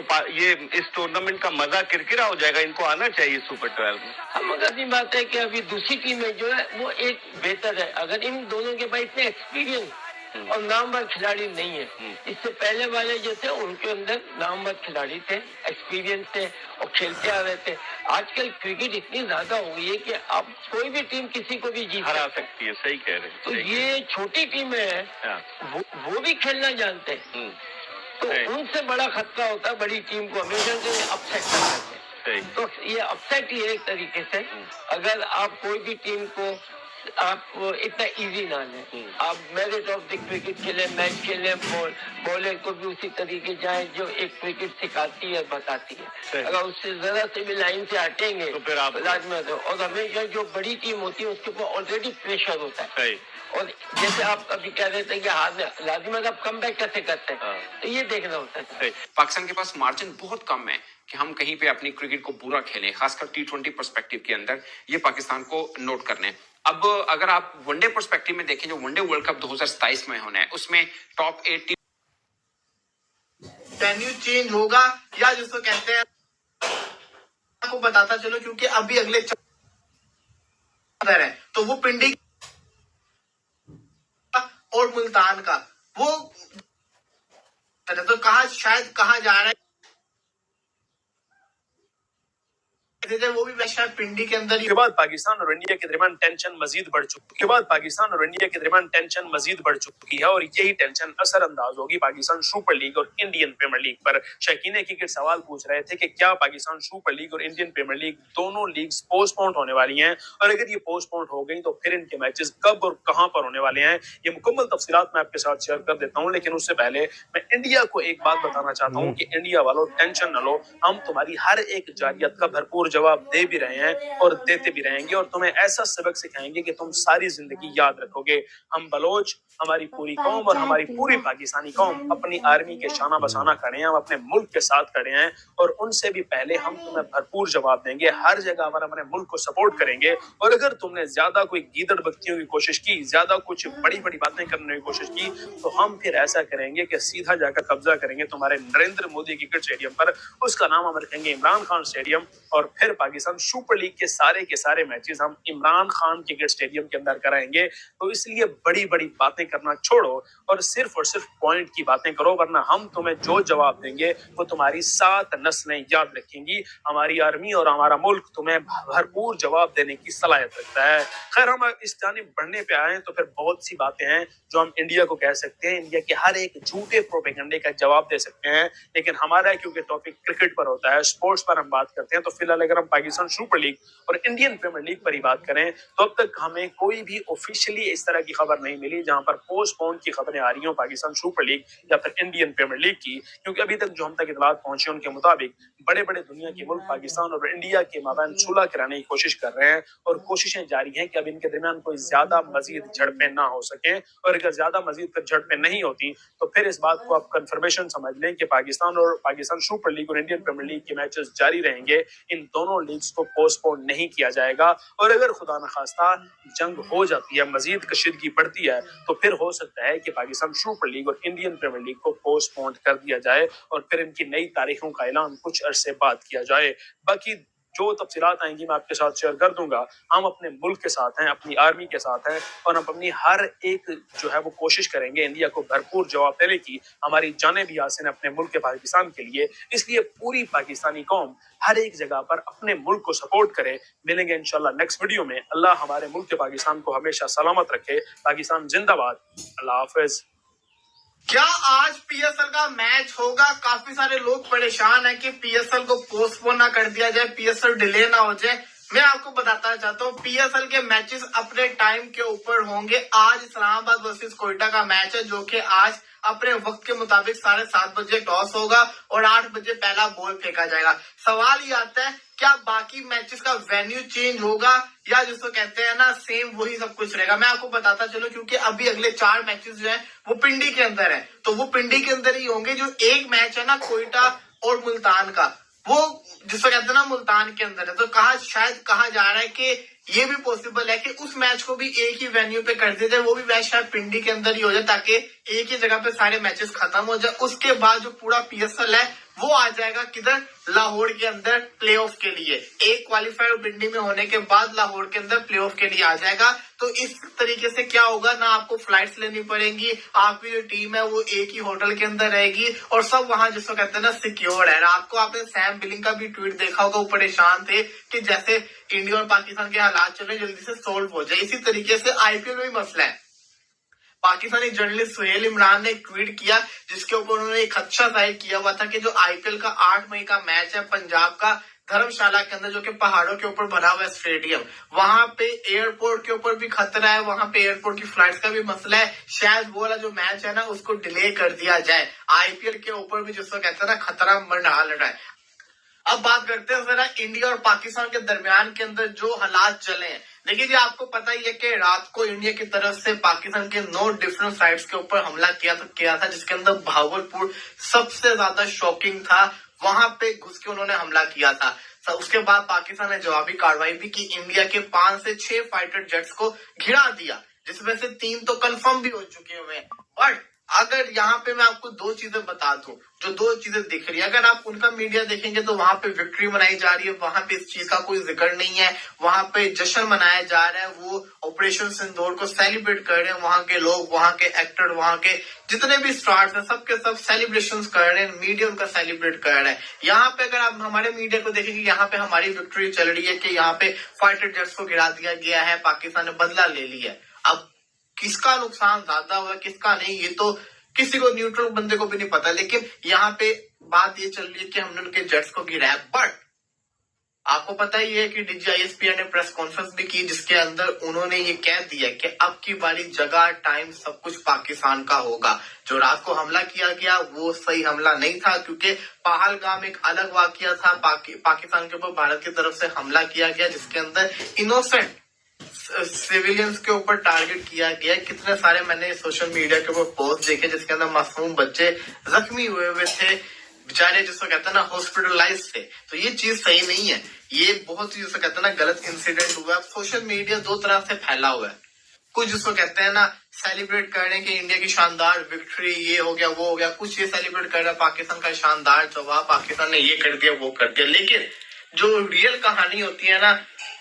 تو یہ اس ٹورنامنٹ کا مزہ کرکرا ہو جائے گا. ان کو آنا چاہیے سپر 12 میں. ہم مگر یہ بات ہے کہ ابھی دوسری ٹیمیں جو ہے وہ ایک بہتر ہے. اگر ان دونوں کے پاس اتنے ایکسپیرینس اور نامور کھلاڑی نہیں ہے. اس سے پہلے والے جو تھے ان کے اندر نامور کھلاڑی تھے, ایکسپیرینس تھے اور کھیلتے آ رہے تھے. آج کل کرکٹ اتنی زیادہ ہو گئی ہے کہ اب کوئی بھی ٹیم کسی کو بھی جیت ہرا سکتی ہے. صحیح کہہ رہے ہیں. تو یہ چھوٹی ٹیمیں ہیں, وہ بھی کھیلنا جانتے ہیں. تو ان سے بڑا خطرہ ہوتا ہے بڑی ٹیم کو ہمیشہ سے اپ سیٹ کر دیتے ہیں. تو یہ اپ سیٹ ہی ہے ایک طریقے سے. اگر آپ کوئی بھی ٹیم کو آپ اتنا ایزی نہ لیں, آپ میرٹ آف دی کرکٹ کھیلیں, میچ کھیلیں, بالر کو بھی اسی طریقے جائیں جو ایک کرکٹ سکھاتی ہے بتاتی ہے. اگر اس سے ذرا سے بھی لائن سے ہٹیں گے تو پھر آپ لازمی. اور ہمیشہ جو بڑی ٹیم ہوتی ہے اس کے اوپر آلریڈی پریشر ہوتا ہے. اور جیسے آپ ابھی کہہ رہے تھے کہ ہاتھ میں لازمی آپ کم بیک کیسے کرتے ہیں, تو یہ دیکھنا ہوتا ہے. پاکستان کے پاس مارجن بہت کم ہے کہ ہم کہیں پہ اپنی کرکٹ کو برا کھیلیں, خاص کر T20 پرسپیکٹو کے اندر. یہ پاکستان کو نوٹ کرنا ہے. اب اگر آپ ون ڈے پرسپیکٹو میں دیکھیں, جو ون ڈے ورلڈ کپ 2027 میں ہونا ہے, اس میں ٹاپ 8 وینیو چینج ہوگا یا جس کو کہتے ہیں, آپ کو بتاتا چلو کیونکہ ابھی اگلے ہے تو وہ پنڈی اور ملتان کا وہ تو شاید کہاں جا رہا ہے وہ بھی شاید پنڈی کے اندر. کے بعد پاکستان اور انڈیا کے درمیان ٹینشن مزید بڑھ چکی ہے اور یہی ٹینشن اثر انداز ہوگی پاکستان سپر لیگ اور انڈین پریمیئر لیگ پر. شائقین کرکٹ سوال پوچھ رہے تھے کہ کیا پاکستان سپر لیگ اور انڈین پریمیئر لیگ دونوں لیگز پوسٹ پون ہونے والی ہیں, اور اگر یہ پوسٹ پون ہو گئی تو پھر ان کے میچز کب اور کہاں پر ہونے والے ہیں. یہ مکمل تفصیلات میں آپ کے ساتھ شیئر کر دیتا ہوں, لیکن اس سے پہلے میں انڈیا کو ایک بات بتانا چاہتا ہوں کہ انڈیا والوں ٹینشن نہ لو, ہم تمہاری ہر ایک جارحیت کا بھرپور جواب دے بھی رہے ہیں اور دیتے بھی رہیں گے, اور تمہیں ایسا سبق سکھائیں گے کہ تم ساری زندگی یاد رکھو گے. ہم بلوچ, ہماری پوری قوم اور ہماری پوری پاکستانی قوم اپنی آرمی کے شانہ بشانہ کھڑے ہیں, ہم اپنے ملک کے ساتھ کھڑے ہیں, اور ان سے بھی پہلے ہم تمہیں بھرپور جواب دیں گے. ہر جگہ ہمارا اپنے ملک کو سپورٹ کریں گے, اور اگر تم نے زیادہ کوئی گیدڑ بکتیوں کی کوشش کی, زیادہ کچھ بڑی بڑی باتیں کرنے کی کوشش کی, تو ہم پھر ایسا کریں گے کہ سیدھا جا کر قبضہ کریں گے تمہارے نریندر مودی کرکٹ اسٹیڈیم پر. اس کا نام ہم رکھیں گے عمران خان اسٹیڈیم, اور پھر پاکستان سپر لیگ کے سارے میچز ہم عمران خان کرکٹ اسٹیڈیم کے اندر کرائیں گے. تو اس لیے بڑی بڑی باتیں کرنا چھوڑو اور صرف پوائنٹ کی باتیں کرو, ورنہ ہم تمہیں جو جواب دیں گے وہ تمہاری 7 نسلیں یاد رکھیں گی. ہماری آرمی اور ہمارا ملک تمہیں بھرپور جواب دینے کی صلاحیت رکھتا ہے. خیر, ہم اس جانب بڑھنے پہ آئے تو پھر بہت سی باتیں ہیں جو ہم انڈیا کو کہہ سکتے ہیں, انڈیا کے ہر ایک جھوٹے پروپیگنڈے کا جواب دے سکتے ہیں, لیکن ہمارا کیونکہ ٹاپک کرکٹ پر ہوتا ہے, سپورٹس پر ہم بات کرتے ہیں, تو فی الحال اگر ہم پاکستان سپر لیگ اور انڈین پریمیئر لیگ پر ہی بات کریں تو اب تک ہمیں کوئی بھی آفیشیلی اس طرح کی خبر نہیں ملی جہاں پر پوسٹ پون کی خبریں آ رہی ہوں پاکستان سپر لیگ یا پھر انڈین پریمیئر لیگ کی, کیونکہ ابھی تک جو ہم تک اطلاعات پہنچے ان کے مطابق بڑے دنیا کے ملک پاکستان اور انڈیا کے مابین صلح کرانے کی کوشش کر رہے ہیں, اور کوششیں جاری ہیں کہ اب ان کے درمیان کوئی زیادہ مزید جھڑپیں نہ ہو سکیں. اور اگر زیادہ مزید پھر جھڑپیں نہیں ہوتی تو پھر اس بات کو آپ کنفرمیشن سمجھ لیں کہ پاکستان سپر لیگ اور انڈین پریمیئر لیگ کے میچز جاری رہیں گے. ان دونوں لیگز کو پوسٹ پون نہیں کیا جائے گا, اور اگر خدا نخواستہ جنگ ہو جاتی ہے, مزید کشیدگی بڑھتی ہے, تو پھر ہو سکتا ہے کہ پاکستان سپر لیگ اور انڈین پریمیئر لیگ کو پوسٹ پون کر دیا جائے اور پھر ان کی نئی تاریخوں کا اعلان کچھ عرصے بعد کیا جائے. باقی جو تفصیلات آئیں گی میں آپ کے ساتھ شیئر کر دوں گا. ہم اپنے ملک کے ساتھ ہیں, اپنی آرمی کے ساتھ ہیں, اور ہم اپنی ہر ایک جو ہے وہ کوشش کریں گے انڈیا کو بھرپور جواب دینے کی. ہماری جانیں بھی حاصل ہیں اپنے ملک کے پاکستان کے لیے, اس لیے پوری پاکستانی قوم ہر ایک جگہ پر اپنے ملک کو سپورٹ کرے. ملیں گے انشاءاللہ نیکسٹ ویڈیو میں. اللہ ہمارے ملک کے پاکستان کو ہمیشہ سلامت رکھے. پاکستان زندہ باد. اللہ حافظ. کیا آج پی ایس ایل کا میچ ہوگا؟ کافی سارے لوگ پریشان ہیں کہ پی ایس ایل کو پوسٹ پون نہ کر دیا جائے, پی ایس ایل ڈیلے نہ ہو جائے. میں آپ کو بتانا چاہتا ہوں پی ایس ایل کے میچز اپنے ٹائم کے اوپر ہوں گے. آج اسلام آباد ورسز کوئٹہ کا میچ ہے جو کہ آج اپنے وقت کے مطابق 7:30 بجے ٹاس ہوگا اور 8 بجے پہلا بال پھینکا جائے گا. سوال یہ آتا ہے کیا باقی میچز کا وینیو چینج ہوگا یا جس کو کہتے ہیں نا سیم وہی سب کچھ رہے گا؟ میں آپ کو بتاتا چلوں کیونکہ ابھی اگلے 4 میچز جو ہیں وہ پنڈی کے اندر ہیں, تو وہ پنڈی کے اندر ہی ہوں گے. جو ایک میچ ہے نا کوئٹہ اور ملتان کا, وہ جس کو کہتے ہیں نا ملتان کے اندر ہے, تو کہا جا رہا ہے کہ یہ بھی پوسیبل ہے کہ اس میچ کو بھی ایک ہی وینیو پہ کر دیتے, وہ بھی میچ شاید پنڈی کے اندر ہی ہو جائے تاکہ ایک ہی جگہ پہ سارے میچز ختم ہو جائے. اس کے بعد جو پورا پی ایس ایل ہے وہ آ جائے گا کدھر؟ لاہور کے اندر پلے آف کے لیے. ایک کوالیفائر بنڈی میں ہونے کے بعد لاہور کے اندر پلے آف کے لیے آ جائے گا. تو اس طریقے سے کیا ہوگا، نہ آپ کو فلائٹس لینی پڑیں گی، آپ کی جو ٹیم ہے وہ ایک ہی ہوٹل کے اندر رہے گی اور سب وہاں جس کو کہتے ہیں نا سیکیور ہے. رات کو آپ نے سیم بلنگ کا بھی ٹویٹ دیکھا ہوگا، وہ پریشان تھے کہ جیسے انڈیا اور پاکستان کے حالات چل رہے جلدی سے سولو ہو جائے. اسی طریقے سے آئی پی ایل میں بھی مسئلہ ہے. پاکستانی جرنلسٹ سہیل عمران نے ایک ٹویٹ کیا جس کے اوپر انہوں نے ایک خدشہ ظاہر کیا ہوا تھا کہ جو آئی پی ایل کا 8 مئی کا میچ ہے پنجاب کا دھرم شالہ کے اندر، جو کہ پہاڑوں کے اوپر بنا ہوا ہے اسٹیڈیم، وہاں پہ ایئرپورٹ کے اوپر بھی خطرہ ہے، وہاں پہ ایئرپورٹ کی فلائٹس کا بھی مسئلہ ہے. شاید وہ والا جو میچ ہے نا اس کو ڈیلے کر دیا جائے. آئی پی ایل کے اوپر بھی جس کو کہتے ہیں نا خطرہ منڈال رہا ہے. اب بات کرتے ہیں ذرا انڈیا اور پاکستان کے درمیان کے اندر جو حالات چلے ہیں. دیکھیے جی، آپ کو پتا ہی ہے کہ رات کو انڈیا کی طرف سے پاکستان کے 9 ڈفرنٹ سائٹس کے اوپر حملہ کیا تھا، جس کے اندر بھاولپور سب سے زیادہ شاکنگ تھا. وہاں پہ گھس کے انہوں نے حملہ کیا تھا. اس کے بعد پاکستان نے جوابی کارروائی بھی کی، انڈیا کے 5 سے 6 فائٹر جیٹس کو گرا دیا، جس میں سے 3 تو کنفرم بھی ہو چکے ہوئے ہیں. بٹ اگر یہاں پہ میں آپ کو 2 چیزیں بتا دوں، جو 2 چیزیں دکھ رہی ہیں، اگر آپ ان کا میڈیا دیکھیں گے تو وہاں پہ وکٹری منائی جا رہی ہے، وہاں پہ اس چیز کا کوئی ذکر نہیں ہے. وہاں پہ جشن منایا جا رہا ہے، وہ آپریشن سندور کو سیلیبریٹ کر رہے ہیں. وہاں کے لوگ، وہاں کے ایکٹر، وہاں کے جتنے بھی اسٹارز ہیں، سب کے سب سیلیبریشن کر رہے ہیں. میڈیا ان کا سیلیبریٹ کر رہا ہے. یہاں پہ اگر آپ ہمارے میڈیا کو دیکھیں گے، یہاں پہ ہماری وکٹری چل رہی ہے کہ یہاں پہ فائٹر جیٹس کو گرا دیا گیا ہے، پاکستان نے بدلہ لے لیا ہے. اب کس کا نقصان زیادہ ہوا، کس کا نہیں، یہ تو کسی کو نیوٹرل بندے کو بھی نہیں پتا. لیکن یہاں پہ بات یہ چل رہی ہے کہ ہم نے ان کے جیٹس کو گرایا. بٹ آپ کو پتا ہی ہے کہ D G I S P نے پریس کانفرنس بھی کی، جس کے اندر انہوں نے یہ کہہ دیا کہ اب کی باری جگہ، ٹائم، سب کچھ پاکستان کا ہوگا. جو رات کو حملہ کیا گیا وہ صحیح حملہ نہیں تھا، کیونکہ پہلگام ایک الگ واقعہ تھا. پاکستان کے اوپر بھارت کی طرف سے حملہ کیا گیا، جس کے اندر انوسینٹ سیویلینز کے اوپر ٹارگٹ کیا گیا. کتنے سارے میں نے سوشل میڈیا کے اوپر پوسٹ دیکھے جس کے اندر معصوم بچے زخمی ہوئے تھے بیچارے، جس کو کہتے ہیں نا ہاسپٹلائز تھے. تو یہ چیز صحیح نہیں ہے، یہ بہت ہی جس کو کہتے ہیں نا غلط انسیڈنٹ ہوا ہے. سوشل میڈیا 2 طرح سے پھیلا ہوا ہے. کچھ جس کو کہتے ہیں نا سیلیبریٹ کر رہے ہیں کہ انڈیا کی شاندار وکٹری، یہ ہو گیا وہ ہو گیا. کچھ یہ سیلیبریٹ کر رہا ہے پاکستان کا شاندار جواب، پاکستان نے یہ کر دیا وہ کر دیا. لیکن جو ریئل کہانی ہوتی ہے نا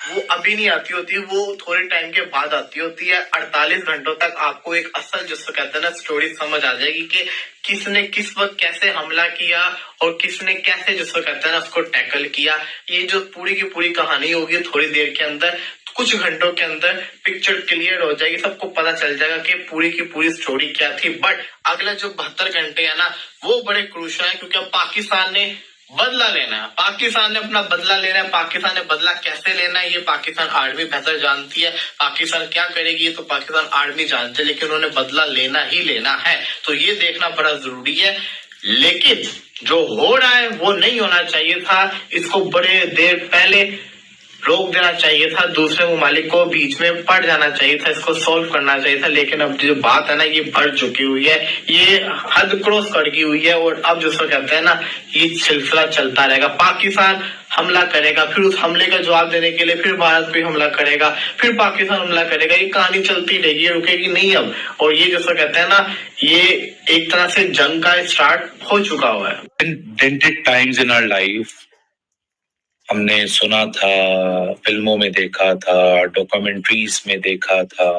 وہ ابھی نہیں آتی ہوتی، وہ تھوڑے ٹائم کے بعد آتی ہوتی ہے. 48 گھنٹوں تک آپ کو ایک اصل جس کو کہتے ہیں نا سٹوری سمجھ آ جائے گی کہ کس نے کس وقت کیسے حملہ کیا اور کس نے کیسے جس کو کہتے ہیں نا اس کو ٹیکل کیا. یہ جو پوری کی پوری کہانی ہوگی تھوڑی دیر کے اندر، کچھ گھنٹوں کے اندر پکچر کلیئر ہو جائے گی. سب کو پتا چل جائے گا کہ پوری کی پوری سٹوری کیا تھی. بٹ اگلے جو 72 گھنٹے ہیں نا وہ بڑے کروشل ہیں، کیونکہ اب پاکستان نے بدلہ لینا ہے. پاکستان نے اپنا بدلہ لینا ہے. پاکستان نے بدلہ کیسے لینا ہے یہ پاکستان آرمی بہتر جانتی ہے. پاکستان کیا کرے گی یہ تو پاکستان آرمی جانتے ہے، لیکن انہوں نے بدلہ لینا ہی لینا ہے. تو یہ دیکھنا بڑا ضروری ہے. لیکن جو ہو رہا ہے وہ نہیں ہونا چاہیے تھا. اس کو بڑے دیر پہلے روک دینا چاہیے تھا، دوسرے ممالک کو بیچ میں پڑ جانا چاہیے تھا، اس کو سولو کرنا چاہیے تھا. لیکن اب جو بات ہے نا یہ بڑھ چکی ہوئی ہے، یہ حد کراس کر گئی ہوئی ہے. اور اب جس کو کہتے ہیں نا یہ سلسلہ چلتا رہے گا. پاکستان حملہ کرے گا، پھر اس حملے کا جواب دینے کے لیے پھر بھارت پہ حملہ کرے گا، پھر پاکستان حملہ کرے گا. یہ کہانی چلتی رہے گی، یہ رکے گی نہیں اب. اور یہ جس کو کہتے ہیں نا یہ ایک طرح سے جنگ کا اسٹارٹ ہو چکا ہوا ہے. Dented times in our life ہم نے سنا تھا، فلموں میں دیکھا تھا، ڈاکومنٹریز میں دیکھا تھا،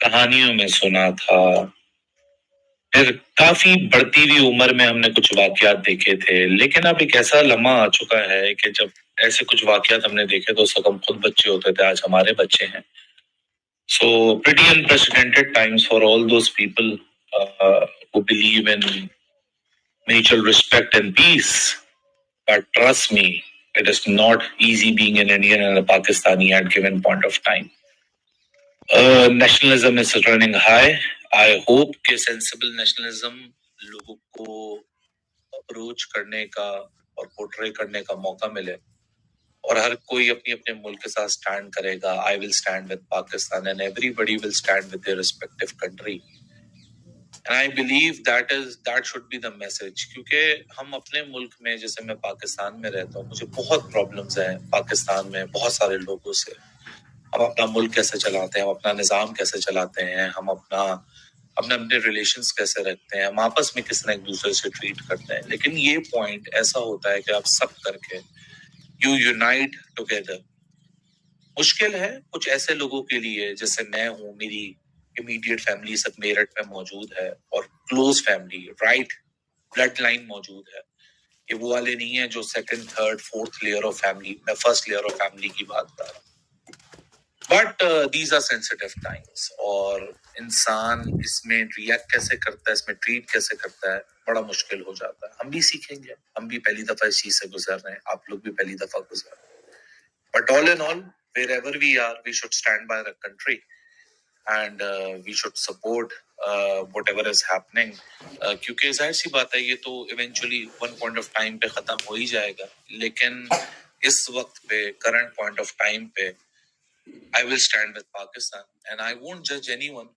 کہانیوں میں سنا تھا. پھر کافی بڑھتی ہوئی عمر میں ہم نے کچھ واقعات دیکھے تھے. لیکن اب ایک ایسا لمحہ آ چکا ہے کہ جب ایسے کچھ واقعات ہم نے دیکھے تو اس وقت ہم خود بچے ہوتے تھے، آج ہمارے بچے ہیں. So pretty unprecedented times for all those people who believe in mutual respect and peace. But trust me, it is not easy being an Indian and a Pakistani at given point of time. Nationalism is running high. I hope کہ sensible nationalism لوگوں کو approach کرنے کا اور portray کرنے کا موقع ملے اور ہر کوئی اپنی اپنے ملک کے ساتھ سٹینڈ کرے گا. I will stand with Pakistan and everybody will stand with their respective country. And I believe that should be the message. کیونکہ ہم اپنے ملک میں، جیسے میں پاکستان میں رہتا ہوں، مجھے بہت پرابلمز ہیں پاکستان میں بہت سارے لوگوں سے. ہم اپنا ملک کیسے چلاتے ہیں، ہم اپنا نظام کیسے چلاتے ہیں، ہم اپنا اپنے اپنے ریلیشنز کیسے رکھتے ہیں, ہم آپس میں کس طرح ایک دوسرے سے ٹریٹ کرتے ہیں. لیکن یہ پوائنٹ ایسا ہوتا ہے کہ آپ سب کر کے یو یونائٹ ٹوگیدر. مشکل ہے کچھ ایسے لوگوں کے لیے جیسے میں ہوں, میری امیڈیٹ فیملی سب میرٹھ میں موجود ہے اور close family right bloodline موجود ہے. یہ وہ والے نہیں ہیں جو second third fourth layer of family, میں فرسٹ لیئر آف فیملی کی بات کر رہا ہوں. But these are sensitive times, اور انسان اس میں ریئیکٹ کیسے کرتا ہے, اس میں ٹریٹ کیسے کرتا ہے, بڑا مشکل ہو جاتا ہے. ہم بھی سیکھیں گے, ہم بھی پہلی دفعہ اس چیز سے گزر رہے ہیں, آپ لوگ بھی پہلی دفعہ گزر رہے ہیں. But all in all wherever we are, we should stand by the country and we should support whatever is happening. کیونکہ ظاہر سی بات ہے یہ تو eventually one point of time پہ ختم ہو ہی جائے گا, لیکن اس وقت پہ کرنٹ پوائنٹ آف ٹائم پہ I will stand with Pakistan and I won't judge anyone